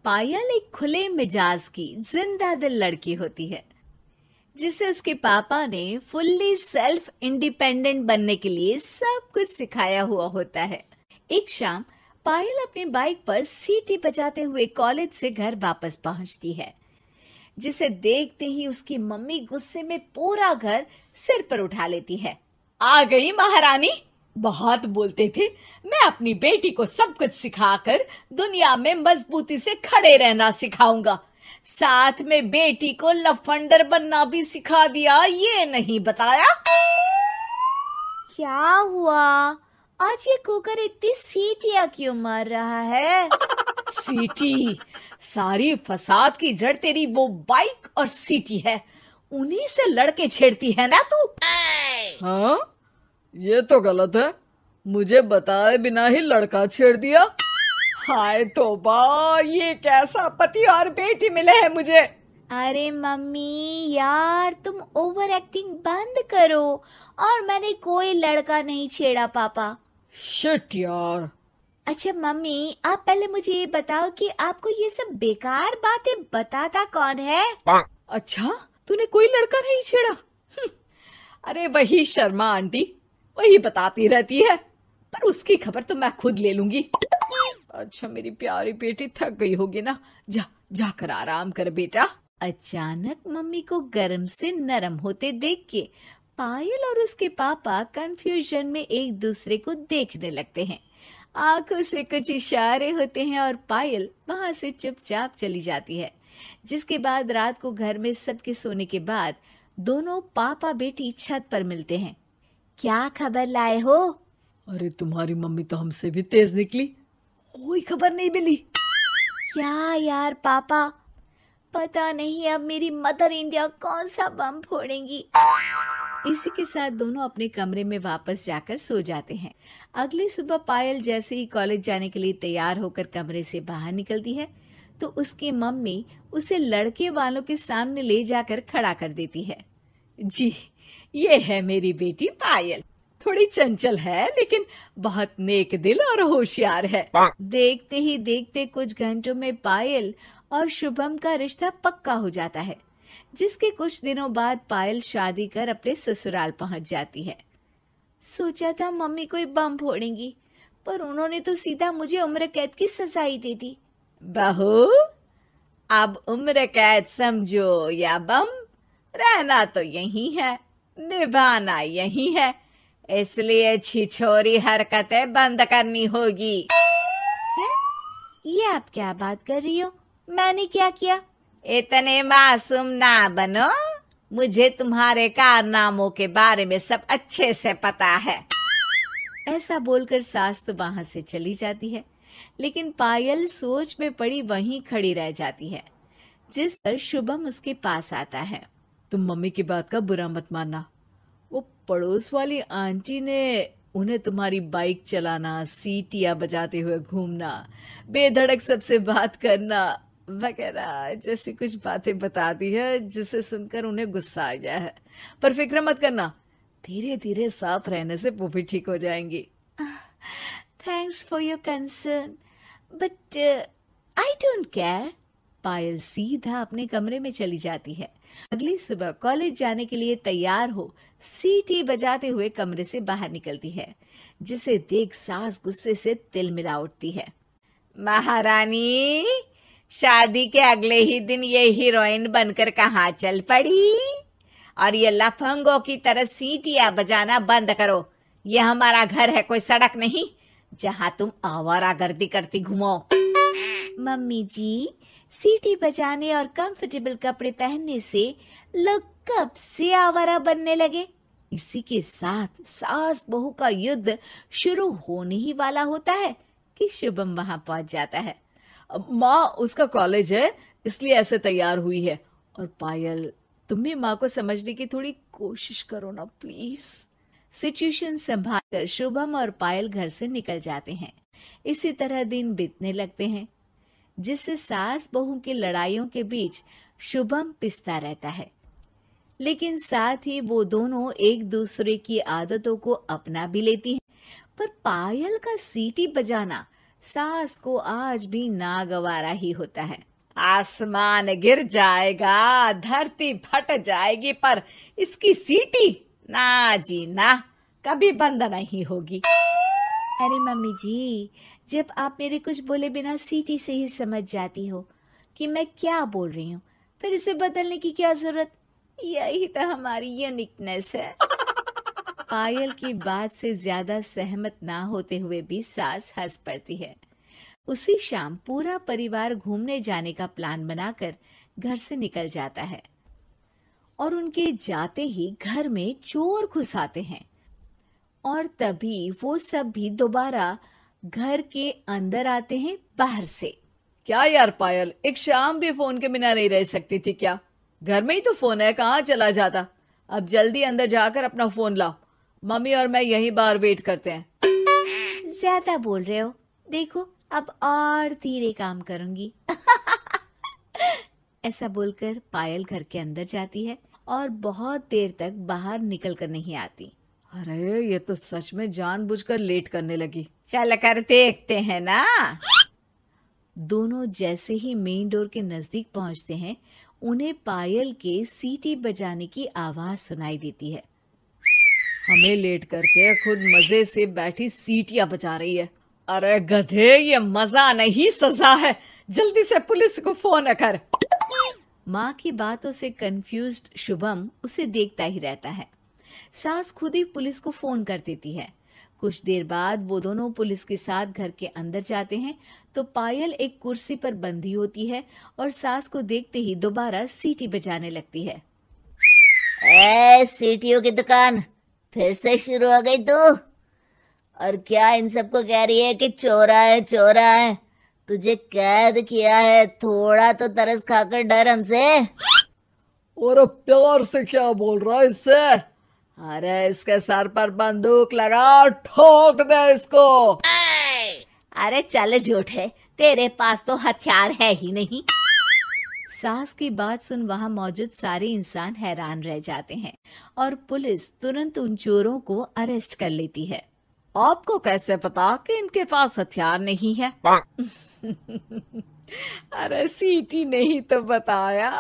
पायल एक खुले मिजाज की जिंदा दिल लड़की होती है जिसे उसके पापा ने फुल्ली सेल्फ इंडिपेंडेंट बनने के लिए सब कुछ सिखाया हुआ होता है। एक शाम पायल अपनी बाइक पर सीटी बजाते हुए कॉलेज से घर वापस पहुंचती है, जिसे देखते ही उसकी मम्मी गुस्से में पूरा घर सिर पर उठा लेती है। आ गई महारानी, बहुत बोलते थे मैं अपनी बेटी को सब कुछ सिखाकर दुनिया में मजबूती से खड़े रहना सिखाऊंगा, साथ में बेटी को लफंडर बनना भी सिखा दिया, ये नहीं बताया। क्या हुआ? आज ये कुकर इतनी सीटियां क्यों मार रहा है? सीटी? सारी फसाद की जड़ तेरी वो बाइक और सीटी है, उन्हीं से लड़के छेड़ती है ना तू। हाँ, ये तो गलत है, मुझे बताए बिना ही लड़का छेड़ दिया। हाय तौबा, ये कैसा पति और बेटी मिले हैं मुझे। अरे मम्मी यार, तुम ओवर एक्टिंग बंद करो, और मैंने कोई लड़का नहीं छेड़ा पापा। शिट यार। अच्छा मम्मी, आप पहले मुझे ये बताओ कि आपको ये सब बेकार बातें बताता कौन है? अच्छा, तूने कोई लड़का नहीं छेड़ा? अरे वही शर्मा आंटी, वही बताती रहती है, पर उसकी खबर तो मैं खुद ले लूंगी। अच्छा मेरी प्यारी बेटी, थक गई होगी ना, जाकर आराम कर बेटा। अचानक मम्मी को गर्म से नरम होते देख के पायल और उसके पापा कंफ्यूजन में एक दूसरे को देखने लगते हैं। आंखों से कुछ इशारे होते हैं और पायल वहां से चुपचाप चली जाती है। जिसके बाद रात को घर में सबके सोने के बाद दोनों पापा बेटी छत पर मिलते हैं। क्या खबर लाए हो? अरे तुम्हारी मम्मी तो हमसे भी तेज निकली, कोई खबर नहीं मिली। क्या यार पापा, पता नहीं अब मेरी मदर इंडिया कौन सा बम फोड़ेंगी। इसी के साथ दोनों अपने कमरे में वापस जाकर सो जाते हैं। अगली सुबह पायल जैसे ही कॉलेज जाने के लिए तैयार होकर कमरे से बाहर निकलती है तो उसकी मम्मी उसे लड़के वालों के सामने ले जाकर खड़ा कर देती है। जी, ये है मेरी बेटी पायल, थोड़ी चंचल है लेकिन बहुत नेक दिल और होशियार है। देखते ही देखते कुछ घंटों में पायल और शुभम का रिश्ता पक्का हो जाता है, जिसके कुछ दिनों बाद पायल शादी कर अपने ससुराल पहुंच जाती है। सोचा था मम्मी कोई बम फोड़ेंगी, पर उन्होंने तो सीधा मुझे उम्र कैद की सजा ही दे दी। बहू, अब उम्र कैद समझो या बम, रहना तो यही है, निभाना यही है, इसलिए छिछोरी हरकतें बंद करनी होगी। है? ये आप क्या बात कर रही हो? मैंने क्या किया? इतने मासूम ना बनो, मुझे तुम्हारे कारनामों के बारे में सब अच्छे से पता है। ऐसा बोलकर सास तो वहां से चली जाती है, लेकिन पायल सोच में पड़ी वहीं खड़ी रह जाती है। जिस पर शुभम उसके पास आता है। तुम मम्मी की बात का बुरा मत मानना, वो पड़ोस वाली आंटी ने उन्हें तुम्हारी बाइक चलाना, सीटियां बजाते हुए घूमना, बेधड़क सबसे बात करना वगैरह जैसी कुछ बातें बता दी है, जिसे सुनकर उन्हें गुस्सा आ गया है। पर फिक्र मत करना, धीरे धीरे साथ रहने से वो भी ठीक हो जाएंगी। Thanks for your concern, but I don't care. Payal सीधा अपने कमरे में चली जाती है। अगली सुबह कॉलेज जाने के लिए तैयार हो सीटी बजाते हुए कमरे से बाहर निकलती है, जिसे देख सास गुस्से से तिलमिला उठती है। महारानी, शादी के अगले ही दिन ये हीरोइन बनकर कहाँ चल पड़ी? और ये लफंगों की तरह सीटियां बजाना बंद करो। ये हमारा घर है, कोई सड़क नहीं जहाँ तुम आवारागर्दी करती घूमो। मम्मी जी, सीटी बजाने और कंफर्टेबल कपड़े पहनने से लोग कब से आवारा बनने लगे? इसी के साथ सास बहू का युद्ध शुरू होने ही वाला होता है कि शुभम वहां पहुंच जाता है। माँ, उसका कॉलेज है इसलिए ऐसे तैयार हुई है। और पायल, तुम भी माँ को समझने की थोड़ी कोशिश करो ना प्लीज। सिचुएशन संभालकर शुभम और पायल घर से निकल जाते हैं। इसी तरह दिन बीतने लगते हैं, जिससे सास बहू की लड़ाइयों के बीच शुभम पिसता रहता है, लेकिन साथ ही वो दोनों एक दूसरे की आदतों को अपना भी लेती हैं। पर पायल का सीटी बजाना सास को आज भी नागवारा ही होता है। आसमान गिर जाएगा, धरती फट जाएगी, पर इसकी सीटी ना जी ना, कभी बंद नहीं होगी। अरे मम्मी जी, जब आप मेरे कुछ बोले बिना सीटी से ही समझ जाती हो कि मैं क्या बोल रही हूँ, फिर इसे बदलने की क्या जरूरत? यही तो हमारी यूनिकनेस है। पायल की बात से ज्यादा सहमत ना होते हुए भी सास हंस पड़ती है। उसी शाम पूरा परिवार घूमने जाने का प्लान बनाकर घर से निकल जाता है और उनके जाते ही घर में चोर घुस आते हैं और तभी वो सब भी दोबारा घर के अंदर आते हैं बाहर से। क्या यार पायल, एक शाम भी फोन के बिना नहीं रह सकती थी क्या? घर में ही तो फोन है, कहाँ चला जाता? अब जल्दी अंदर जाकर अपना फोन लाओ, मम्मी और मैं यहीं बाहर वेट करते हैं। ज्यादा बोल रहे हो, देखो अब और धीरे काम करूंगी। ऐसा बोलकर पायल घर के अंदर जाती है और बहुत देर तक बाहर निकल कर नहीं आती। अरे ये तो सच में जानबूझकर लेट करने लगी। चल कर देखते हैं ना। दोनों जैसे ही मेन डोर के नजदीक पहुंचते हैं, उन्हें पायल के सीटी बजाने की आवाज सुनाई देती है। हमें लेट करके खुद मजे से बैठी सीटियां बजा रही है। अरे गधे, ये मजा नहीं सजा है, जल्दी से पुलिस को फोन कर। माँ की बातों से कंफ्यूज्ड शुभम उसे देखता ही रहता है। सास खुद ही पुलिस को फोन कर देती है। कुछ देर बाद वो दोनों पुलिस के साथ घर के अंदर जाते हैं तो पायल एक कुर्सी पर बंधी होती है और सास को देखते ही दोबारा सीटी बजाने लगती है। सीटियों की दुकान फिर से शुरू हो गई तू? और क्या इन सबको कह रही है कि चोरा है चोरा है? तुझे कैद किया है, थोड़ा तो तरस खाकर डर हमसे। और प्यार से क्या बोल रहा है इससे? अरे इसके सर पर बंदूक लगा, ठोक दे इसको। अरे चल झूठे, तेरे पास तो हथियार है ही नहीं। सास की बात सुन वहां मौजूद सारे इंसान हैरान रह जाते हैं और पुलिस तुरंत उन चोरों को अरेस्ट कर लेती है। आपको कैसे पता कि इनके पास हथियार नहीं है? अरे सीटी नहीं तो बताया।